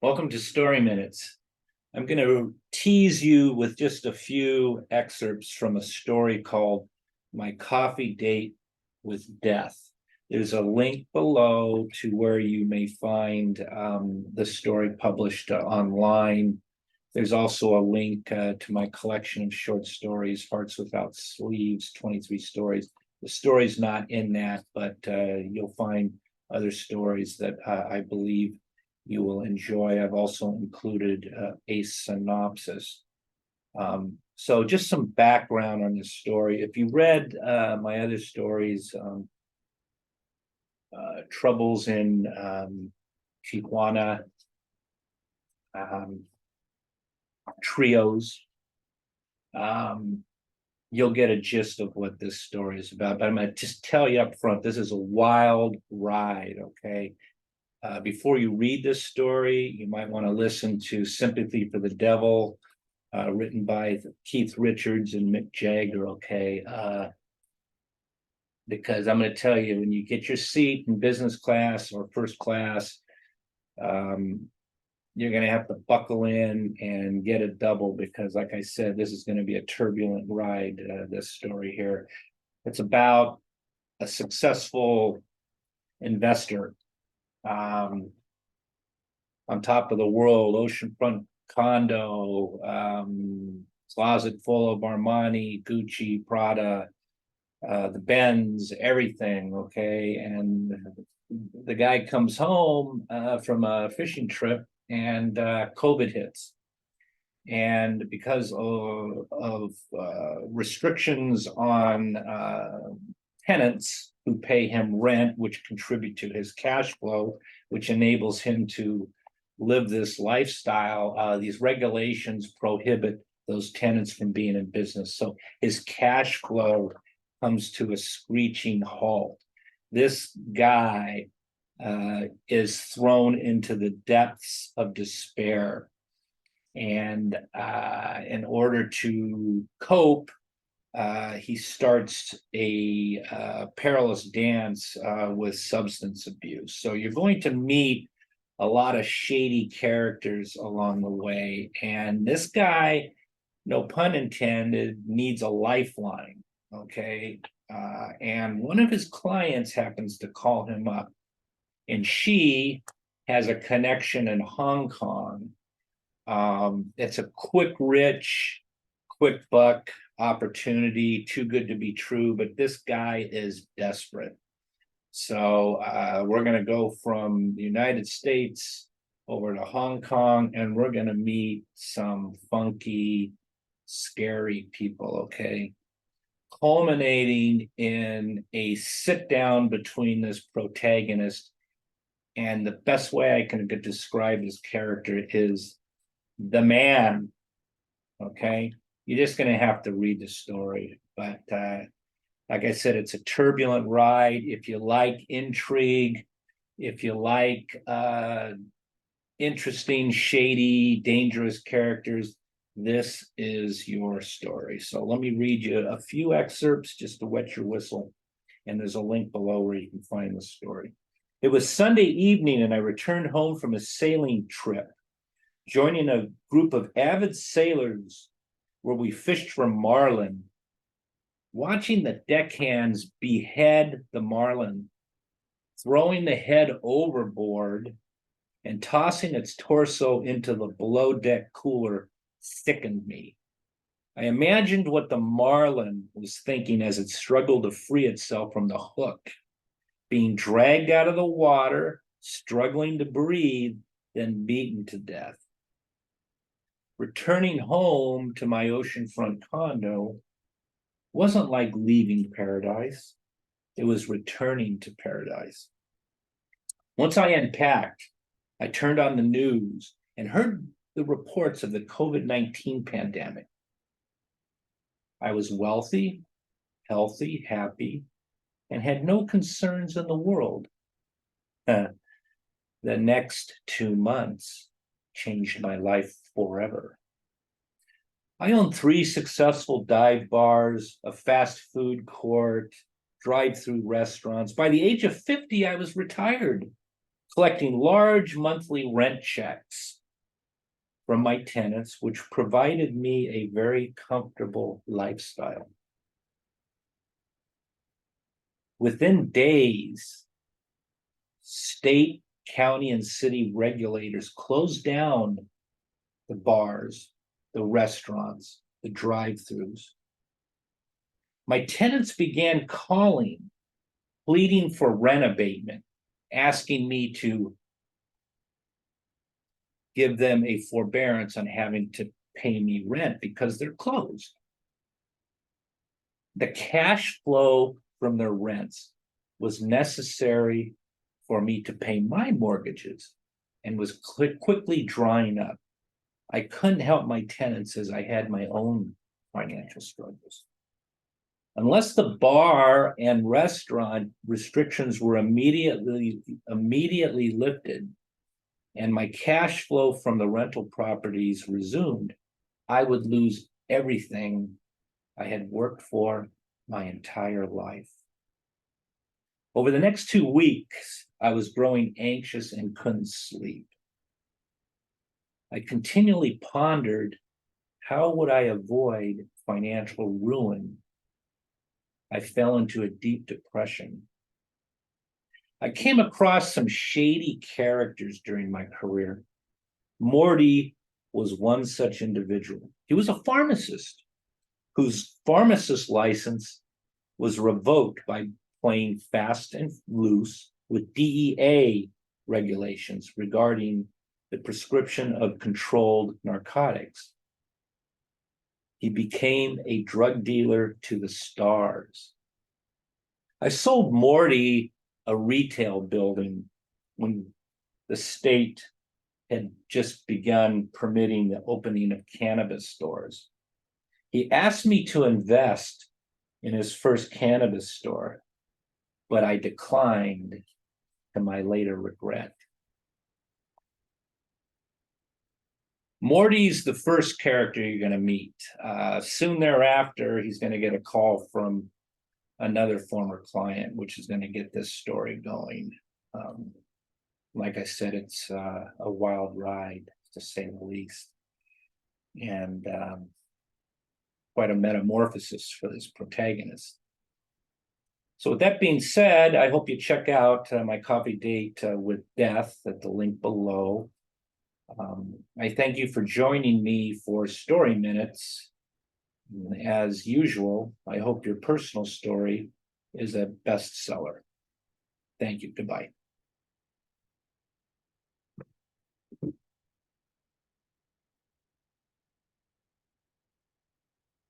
Welcome to Story Minutes. I'm going to tease you with just a few excerpts from a story called My Coffee Date with Death. There's a link below to where you may find the story published online. There's also a link to my collection of short stories, Hearts Without Sleeves, 23 stories. The story's not in that, but you'll find other stories that I believe you will enjoy. I've also included a synopsis. So just some background on this story. If you read my other stories, Troubles in Tijuana, Trios, you'll get a gist of what this story is about. But I'm going to just tell you up front, this is a wild ride, okay? Before you read this story, you might want to listen to Sympathy for the Devil, written by Keith Richards and Mick Jagger, okay? Because I'm going to tell you, when you get your seat in business class or first class, you're going to have to buckle in and get a double because, like I said, this is going to be a turbulent ride, this story here. It's about a successful investor on top of the world, oceanfront condo, closet full of Armani, Gucci, Prada, the Benz, everything, okay? And the guy comes home from a fishing trip and COVID hits. And because of restrictions on tenants who pay him rent, which contribute to his cash flow, which enables him to live this lifestyle, these regulations prohibit those tenants from being in business. So his cash flow comes to a screeching halt. This guy is thrown into the depths of despair. And in order to cope, he starts a perilous dance with substance abuse. So you're going to meet a lot of shady characters along the way. And this guy, no pun intended, needs a lifeline, okay? And one of his clients happens to call him up. And she has a connection in Hong Kong. It's a quick, rich, quick buck opportunity, too good to be true, but this guy is desperate. So we're going to go from the United States over to Hong Kong, and we're going to meet some funky, scary people, okay? Culminating in a sit down between this protagonist, and the best way I can describe his character is the man, okay? You're just going to have to read the story. But like I said, it's a turbulent ride. If you like intrigue, if you like interesting, shady, dangerous characters, this is your story. So let me read you a few excerpts just to wet your whistle. And there's a link below where you can find the story. It was Sunday evening, and I returned home from a sailing trip, joining a group of avid sailors where we fished for marlin. Watching the deckhands behead the marlin, throwing the head overboard, and tossing its torso into the below deck cooler sickened me. I imagined what the marlin was thinking as it struggled to free itself from the hook, being dragged out of the water, struggling to breathe, then beaten to death. Returning home to my oceanfront condo wasn't like leaving paradise. It was returning to paradise. Once I unpacked, I turned on the news and heard the reports of the COVID-19 pandemic. I was wealthy, healthy, happy, and had no concerns in the world. The next 2 months changed my life forever. I own 3 successful dive bars, a fast food court, drive-through restaurants. By the age of 50, I was retired, collecting large monthly rent checks from my tenants, which provided me a very comfortable lifestyle. Within days, state, county, and city regulators closed down the bars, the restaurants, the drive-throughs. My tenants began calling, pleading for rent abatement, asking me to give them a forbearance on having to pay me rent because they're closed. The cash flow from their rents was necessary for me to pay my mortgages and was quickly drying up. I couldn't help my tenants as I had my own financial struggles. Unless the bar and restaurant restrictions were immediately lifted and my cash flow from the rental properties resumed, I would lose everything I had worked for my entire life. Over the next 2 weeks, I was growing anxious and couldn't sleep. I continually pondered, how would I avoid financial ruin? I fell into a deep depression. I came across some shady characters during my career. Morty was one such individual. He was a pharmacist whose pharmacist license was revoked by playing fast and loose with DEA regulations regarding the prescription of controlled narcotics. He became a drug dealer to the stars. I sold Morty a retail building when the state had just begun permitting the opening of cannabis stores. He asked me to invest in his first cannabis store, but I declined to my later regret. Morty's the first character you're going to meet. Soon thereafter, he's going to get a call from another former client, which is going to get this story going. Like I said, it's a wild ride, to say the least, and quite a metamorphosis for this protagonist. So with that being said, I hope you check out my coffee date with death at the link below. I thank you for joining me for Story Minutes. As usual, I hope your personal story is a bestseller. Thank you. Goodbye.